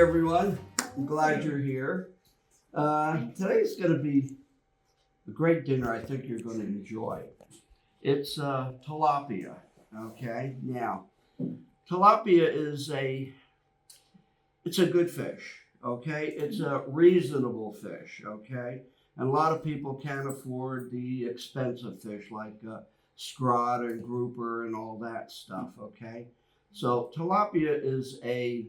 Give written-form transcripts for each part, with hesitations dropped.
everyone. I'm glad you're here. Today's going to be a great dinner I think you're going to enjoy. It's tilapia, okay? Now, tilapia is it's a good fish, okay? It's a reasonable fish, okay? And a lot of people can't afford the expensive fish like scrod and grouper and all that stuff, okay? So tilapia is a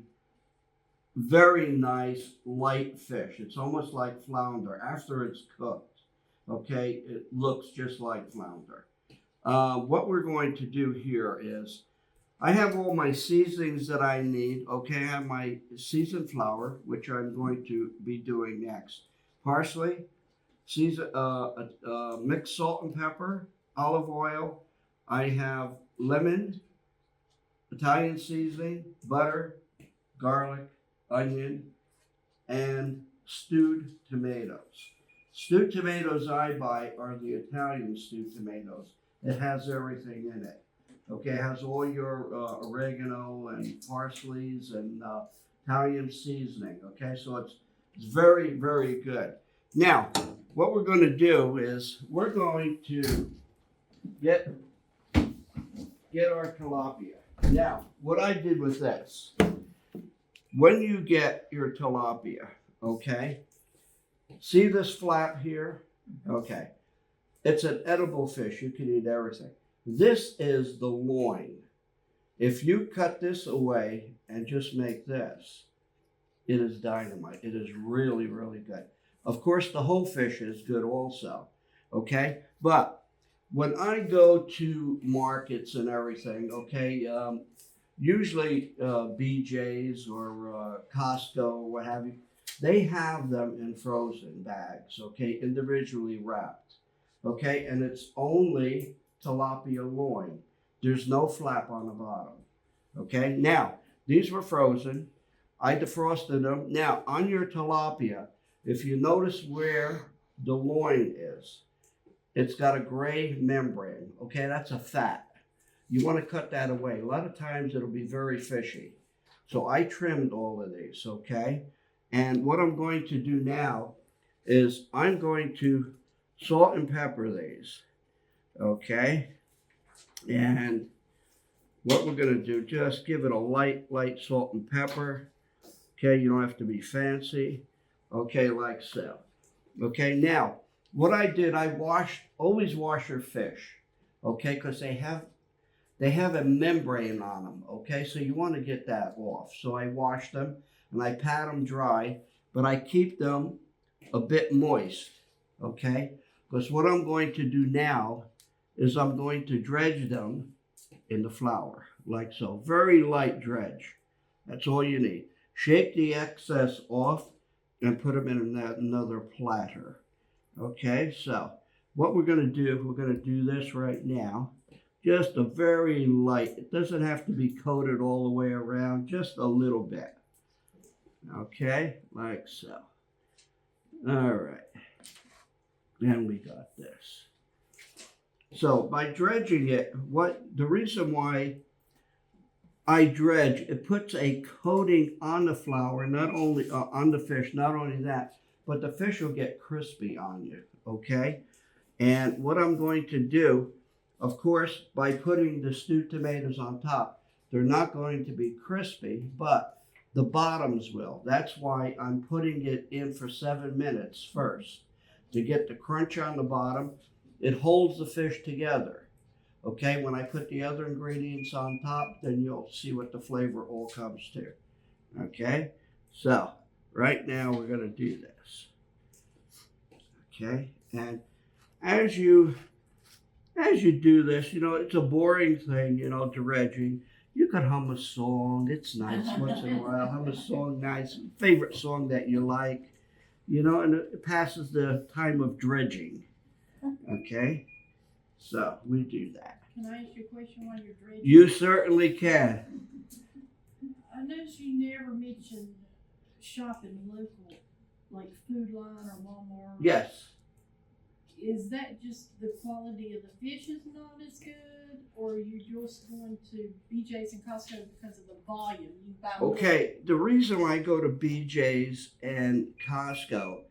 very nice light fish. It's almost like flounder after it's cooked. Okay, it looks just like flounder. What we're going to do here is I have all my seasonings that I need. Okay, I have my seasoned flour, which I'm going to be doing next. Parsley, mixed salt and pepper, olive oil. I have lemon, Italian seasoning, butter, garlic, onion, and stewed tomatoes. Stewed tomatoes I buy are the Italian stewed tomatoes. It has everything in it. Okay, it has all your oregano and parsleys and Italian seasoning. Okay, so it's very, very good. Now, what we're going to do is we're going to get our tilapia. Now, what I did with this, when you get your tilapia, okay, see this flap here? Okay, it's an edible fish. You can eat everything. This is the loin. If you cut this away and just make this, it is dynamite. It is really, really good. Of course, the whole fish is good also, okay? But when I go to markets and everything, okay, usually BJ's or Costco, what have you, they have them in frozen bags, okay, individually wrapped, okay, and it's only tilapia loin. There's no flap on the bottom, okay. Now, these were frozen. I defrosted them. Now, on your tilapia, if you notice where the loin is, it's got a gray membrane, okay, that's a fat. You want to cut that away. A lot of times it'll be very fishy. So I trimmed all of these, okay? And what I'm going to do now is I'm going to salt and pepper these, okay? And what we're going to do, just give it a light salt and pepper, okay? You don't have to be fancy, okay, like so. Okay, now, what I did, I always wash your fish, okay, because they have a membrane on them, okay? So you want to get that off. So I wash them and I pat them dry, but I keep them a bit moist, okay? Because what I'm going to do now is I'm going to dredge them in the flour, like so. Very light dredge. That's all you need. Shake the excess off and put them in another platter, okay? So what we're going to do this right now. Just a very light, it doesn't have to be coated all the way around, just a little bit. Okay, like so. All right, and we got this. So by dredging it, the reason why I dredge, it puts a coating on the flour, not only on the fish, not only that, but the fish will get crispy on you, okay? And what I'm going to do, of course, by putting the stewed tomatoes on top, they're not going to be crispy, but the bottoms will. That's why I'm putting it in for 7 minutes first to get the crunch on the bottom. It holds the fish together. Okay, when I put the other ingredients on top, then you'll see what the flavor all comes to. Okay, so right now we're going to do this. Okay, and as you do this, you know, it's a boring thing, you know, dredging. You could hum a song. It's nice once in a while. Hum a song, nice, favorite song that you like, you know, and it passes the time of dredging. Okay? So we do that. Can I ask you a question while you're dredging? You certainly can. I noticed you never mentioned shopping local, like Food Line or Walmart. Yes. Is that just the quality of the fish is not as good? or you're just going to BJ's and Costco because of the volume? You buy more. Okay, the reason why I go to BJ's and Costco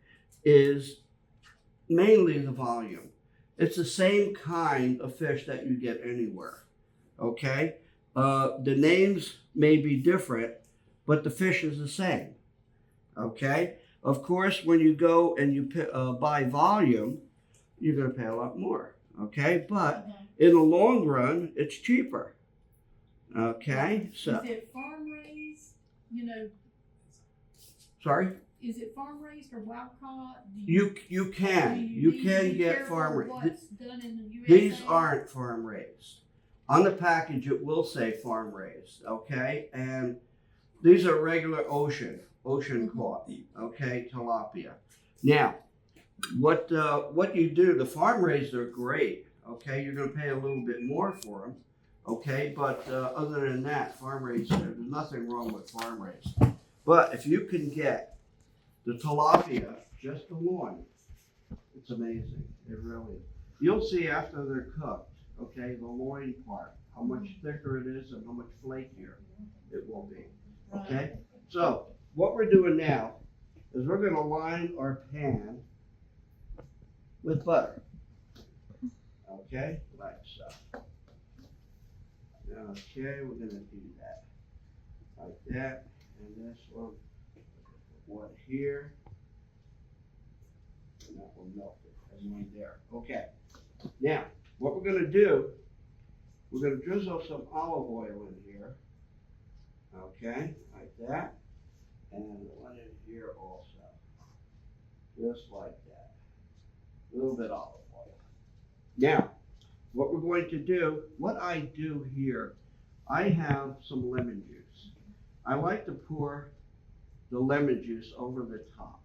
is mainly the volume. It's the same kind of fish that you get anywhere. Okay, the names may be different, but the fish is the same. Okay, of course, when you go and you buy volume, you're going to pay a lot more. Okay, but in the long run, it's cheaper. Okay, so. Is it farm raised? You know, Sorry? is it farm raised or wild caught? You can be get careful farm what's raised. done in the USA? These aren't farm raised. On the package, it will say farm raised. Okay, and these are regular ocean caught. Okay, tilapia. Now, what you do? The farm raised are great. Okay, you're going to pay a little bit more for them. Okay, but other than that, farm raised, there's nothing wrong with farm raised. But if you can get the tilapia, just the one, it's amazing. It really is. You'll see after they're cooked, okay, the loin part, how much thicker it is and how much flakier it will be. Okay, so what we're doing now is we're going to line our pan with butter. Okay, like so. Okay, we're going to do that like that, and this one here, and that one melted, and one there. Okay, now what we're going to do, we're going to drizzle some olive oil in here. Okay, like that, and one in here also, just like that. A little bit olive oil. Now, what we're going to do, what I do here, I have some lemon juice. I like to pour the lemon juice over the top.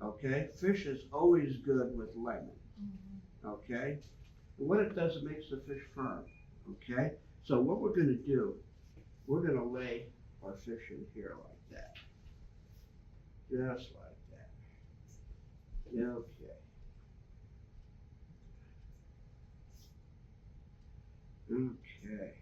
Okay, fish is always good with lemon. Okay, and what it does, it makes the fish firm. Okay, so what we're going to do, we're going to lay our fish in here like that, just like that. Okay. Okay.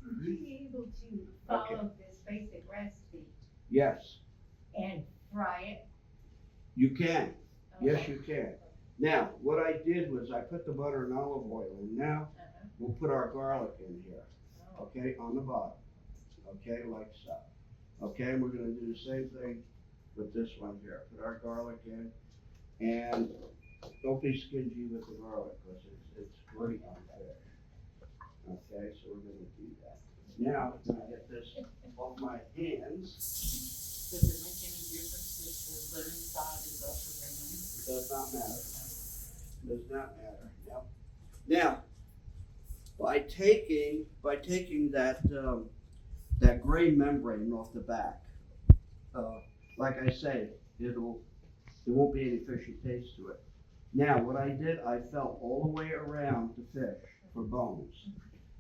Would you be able to follow this basic recipe Yes, and fry it? you can. Yes, Okay. you can. Now, what I did was I put the butter and olive oil in. Now, we'll put our garlic in here, okay, on the bottom. Okay, like so. Okay, and we're going to do the same thing with this one here. Put our garlic in, and don't be stingy with the garlic because it's great on fish. Okay, so we're going to do that. Now, I'm going to get this off my hands. Does it make any difference if the living side is up or down? It does not matter. Does not matter. Yep. Now, by taking that gray membrane off the back, like I say, there won't be any fishy taste to it. Now, what I did, I felt all the way around the fish for bones,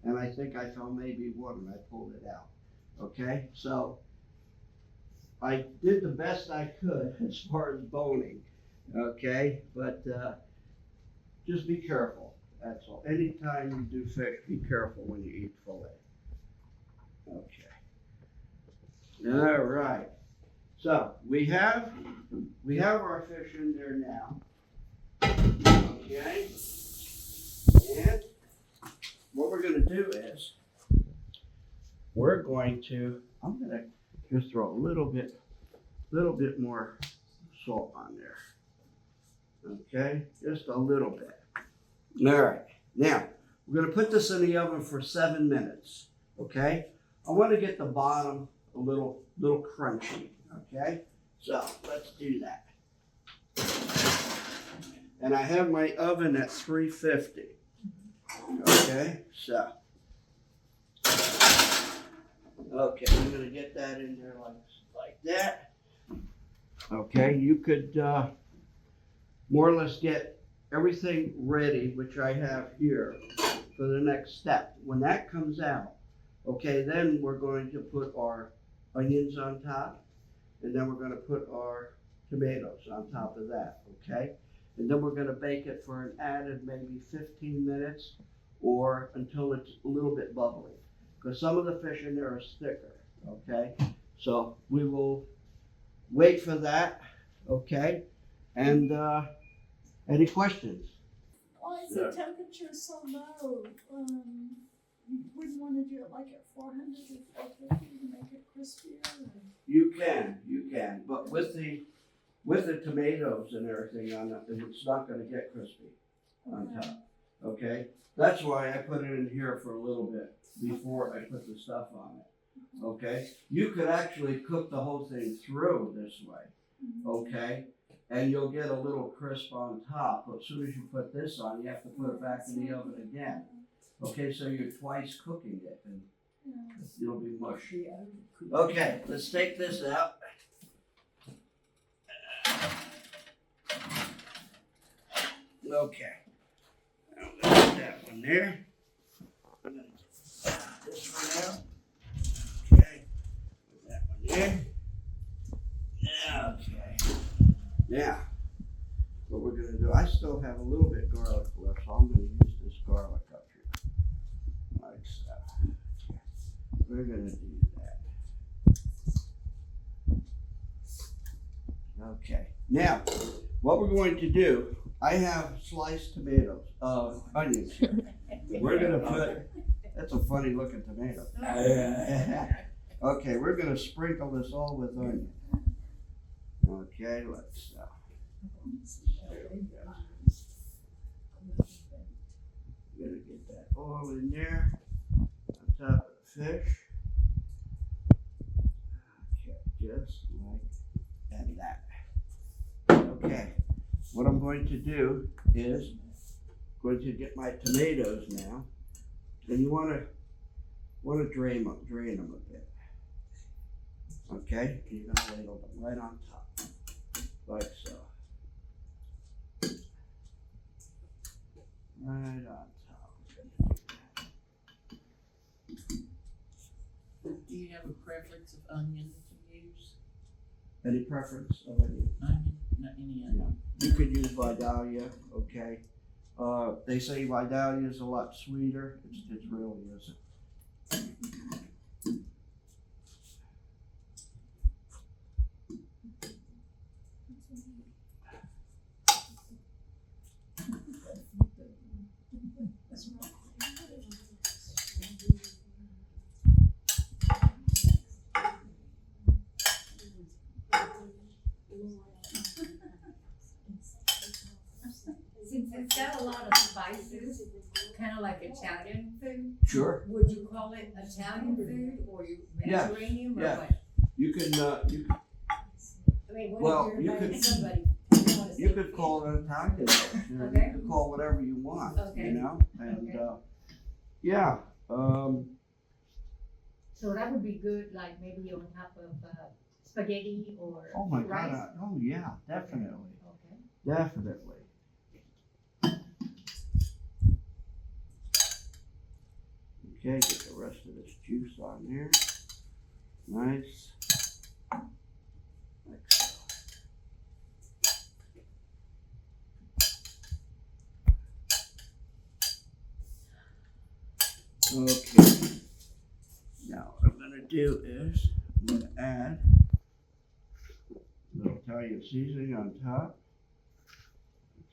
and I think I found maybe one, and I pulled it out. Okay, so I did the best I could as far as boning. Okay, but just be careful. That's all. Anytime you do fish, be careful when you eat fillet. Okay. All right. So we have our fish in there now. Okay. And what we're going to do is I'm going to just throw a little bit more salt on there. Okay, just a little bit. All right, now we're going to put this in the oven for 7 minutes. Okay, I want to get the bottom a little crunchy. Okay, so let's do that. And I have my oven at 350. Okay, so I'm going to get that in there like that. Okay, you could more or less get everything ready, which I have here for the next step. When that comes out, okay, then we're going to put our onions on top, and then we're gonna put our tomatoes on top of that, okay? And then we're gonna bake it for an added maybe 15 minutes or until it's a little bit bubbly. Because some of the fish in there is thicker, okay? So we will wait for that, okay? And any questions? Why is the temperature so low? You wouldn't wanna do it like at 400 or 450 to make it crispier? You can, but with the tomatoes and everything on it, it's not gonna get crispy on top, okay? That's why I put it in here for a little bit before I put the stuff on it, okay? You could actually cook the whole thing through this way, okay? And you'll get a little crisp on top, but as soon as you put this on, you have to put it back in the oven again. Okay, so you're twice cooking it and it'll be mush. Okay, let's take this out. Okay. I'm gonna put that one there. I'm gonna get this one out. Okay. Put that one there. Okay. Now, what we're gonna do, I still have a little bit garlic left, so I'm gonna use this garlic up here. Like so. We're gonna do that. Okay. Now, what we're going to do, I have sliced tomatoes, onions here. We're gonna put, that's a funny looking tomato. Okay, we're gonna sprinkle this all with onion. Okay, let's, there we go. We're gonna get that all in there, on top of the fish. Okay, just like that. Okay, what I'm going to do is going to get my tomatoes now, and you want to drain them a bit. Okay, you're going to ladle them right on top, like so. Right on top. Do you have a preference of onion to use? Any preference of any? Onion, not any onion. You could use Vidalia, okay? They say Vidalia is a lot sweeter. It really isn't. Since it's got a lot of spices, kind of like Italian food, Sure. would you call it Italian food or Yes, Mediterranean or yes. what? You can, I mean, Well, what if you you're could- inviting somebody? you could call it Italian dish. You know, Okay. You could call it whatever you want, Okay. you know? And, Okay. yeah, So that would be good, like maybe on top of spaghetti or oh my rice? God, oh yeah, definitely, Okay. definitely. Okay, get the rest of this juice on there. Nice. Like so. Okay. Now what I'm gonna do is I'm gonna add a little Italian seasoning on top.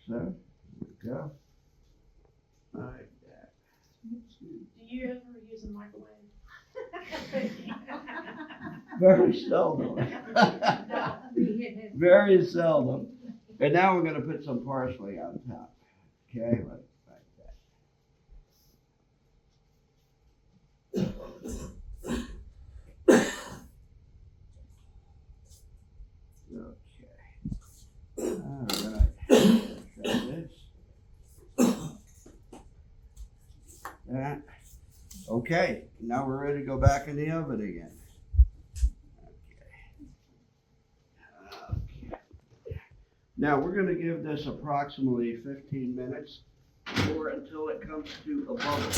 So, there we go. Like that. Do you ever use a microwave? Very seldom. Very seldom. And now we're gonna put some parsley on top. Okay, like that. Okay. All right. Try this. That. Okay, now we're ready to go back in the oven again. Okay. Now we're going to give this approximately 15 minutes or until it comes to a bubble.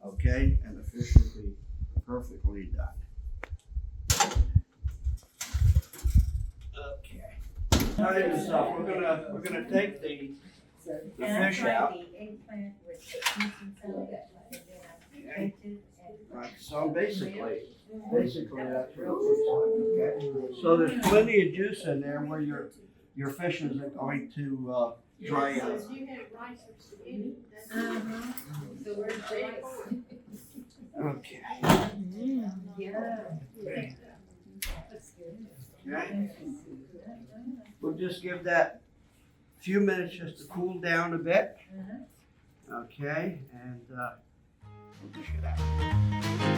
Okay, and the fish will be perfectly done. kind of stuff. We're gonna take the And I fish tried out. the eggplant with cheese and salad, and then I baked it and. Right, so basically that's what it looks like, okay? So there's plenty of juice in there where your fish isn't going to dry out. You had rice or spaghetti. So where's the rice? Okay. Yeah. That's good. Okay. We'll just give that a few minutes just to cool down a bit. Okay, and we'll dish it out.